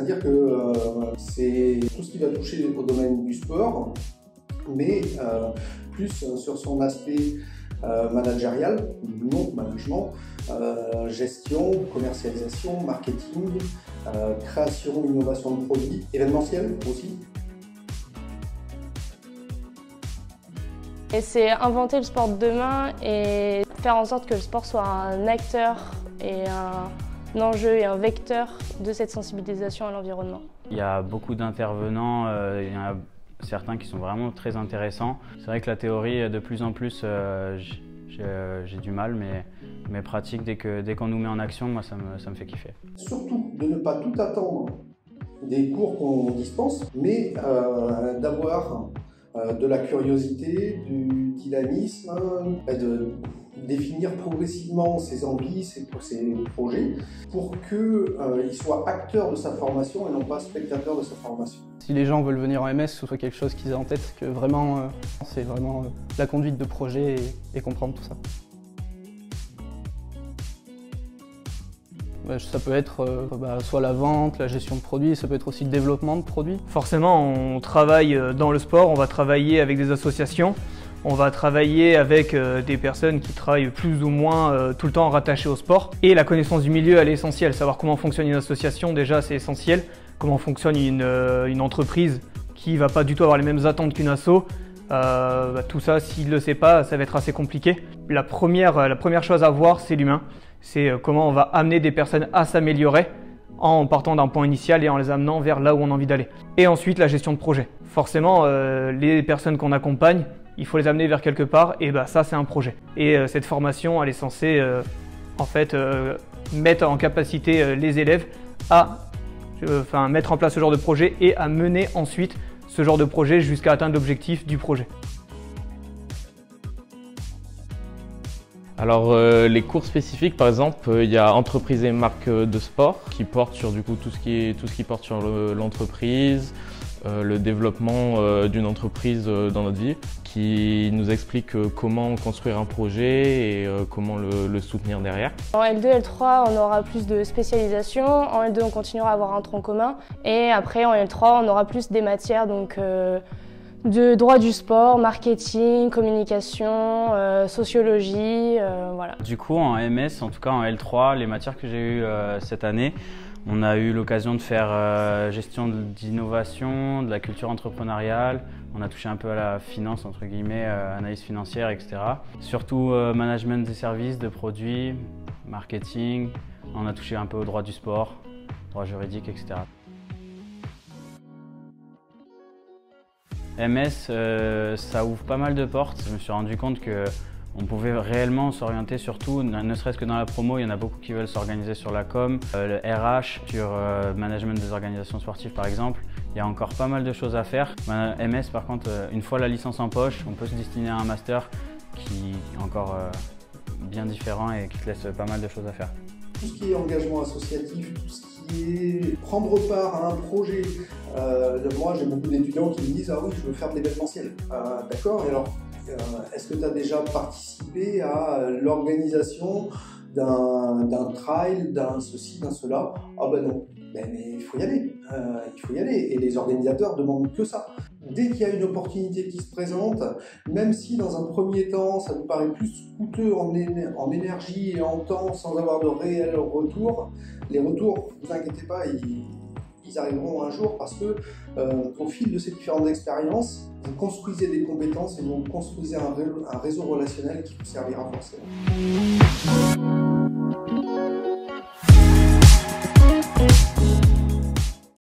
c'est-à-dire que c'est tout ce qui va toucher au domaine du sport, mais plus sur son aspect managérial, non management, gestion, commercialisation, marketing, création, innovation de produits, événementiel aussi. Et c'est inventer le sport de demain et faire en sorte que le sport soit un acteur et un enjeu et un vecteur de cette sensibilisation à l'environnement. Il y a beaucoup d'intervenants, il y en a certains qui sont vraiment très intéressants. C'est vrai que la théorie, de plus en plus, j'ai du mal, mais mes pratiques, dès qu'on nous met en action, moi, ça me fait kiffer. Surtout de ne pas tout attendre des cours qu'on dispense, mais d'avoir de la curiosité, du dynamisme, de définir progressivement ses envies, ses projets, pour qu'il soit acteur de sa formation et non pas spectateur de sa formation. Si les gens veulent venir en MS, ce soit quelque chose qu'ils aient en tête, que vraiment, c'est vraiment la conduite de projet et comprendre tout ça. Ça peut être soit la vente, la gestion de produits, ça peut être aussi le développement de produits. Forcément, on travaille dans le sport, on va travailler avec des associations, on va travailler avec des personnes qui travaillent plus ou moins tout le temps rattachées au sport. Et la connaissance du milieu, elle est essentielle. Savoir comment fonctionne une association, déjà, c'est essentiel. Comment fonctionne une entreprise qui ne va pas du tout avoir les mêmes attentes qu'une asso. Tout ça, s'il ne le sait pas, ça va être assez compliqué. La première chose à voir, c'est l'humain. C'est comment on va amener des personnes à s'améliorer en partant d'un point initial et en les amenant vers là où on a envie d'aller. Et ensuite, la gestion de projet. Forcément, les personnes qu'on accompagne, il faut les amener vers quelque part et ça, c'est un projet. Et cette formation, elle est censée mettre en capacité les élèves à mettre en place ce genre de projet et à mener ensuite ce genre de projet jusqu'à atteindre l'objectif du projet. Alors les cours spécifiques, par exemple, il y a entreprise et marque de sport qui portent sur tout ce qui porte sur l'entreprise, le développement d'une entreprise dans notre vie, qui nous explique comment construire un projet et comment le soutenir derrière. En L2, L3, on aura plus de spécialisation. En L2, on continuera à avoir un tronc commun. Et après, en L3, on aura plus des matières de droit du sport, marketing, communication, sociologie, voilà. Du coup, en MS, en tout cas en L3, les matières que j'ai eues cette année, on a eu l'occasion de faire gestion d'innovation, de la culture entrepreneuriale. On a touché un peu à la finance, entre guillemets, analyse financière, etc. Surtout management des services, de produits, marketing. On a touché un peu au droit du sport, droit juridique, etc. MS, ça ouvre pas mal de portes. Je me suis rendu compte qu'on pouvait réellement s'orienter sur tout, ne serait-ce que dans la promo, il y en a beaucoup qui veulent s'organiser sur la com, le RH, sur management des organisations sportives par exemple. Il y a encore pas mal de choses à faire. MS par contre, une fois la licence en poche, on peut se destiner à un master qui est encore bien différent et qui te laisse pas mal de choses à faire. Tout ce qui est engagement associatif, tout ce qui est prendre part à un projet. Moi, j'ai beaucoup d'étudiants qui me disent « Ah oui, je veux faire de l'événementiel. » D'accord, et alors, est-ce que tu as déjà participé à l'organisation d'un trail, d'un ceci, d'un cela? Ah ben non, mais il faut y aller, et les organisateurs demandent que ça. Dès qu'il y a une opportunité qui se présente, même si dans un premier temps ça nous paraît plus coûteux en énergie et en temps sans avoir de réel retour, les retours, ne vous inquiétez pas, ils arriveront un jour parce que au fil de ces différentes expériences, vous construisez des compétences et vous construisez un réseau relationnel qui vous servira forcément.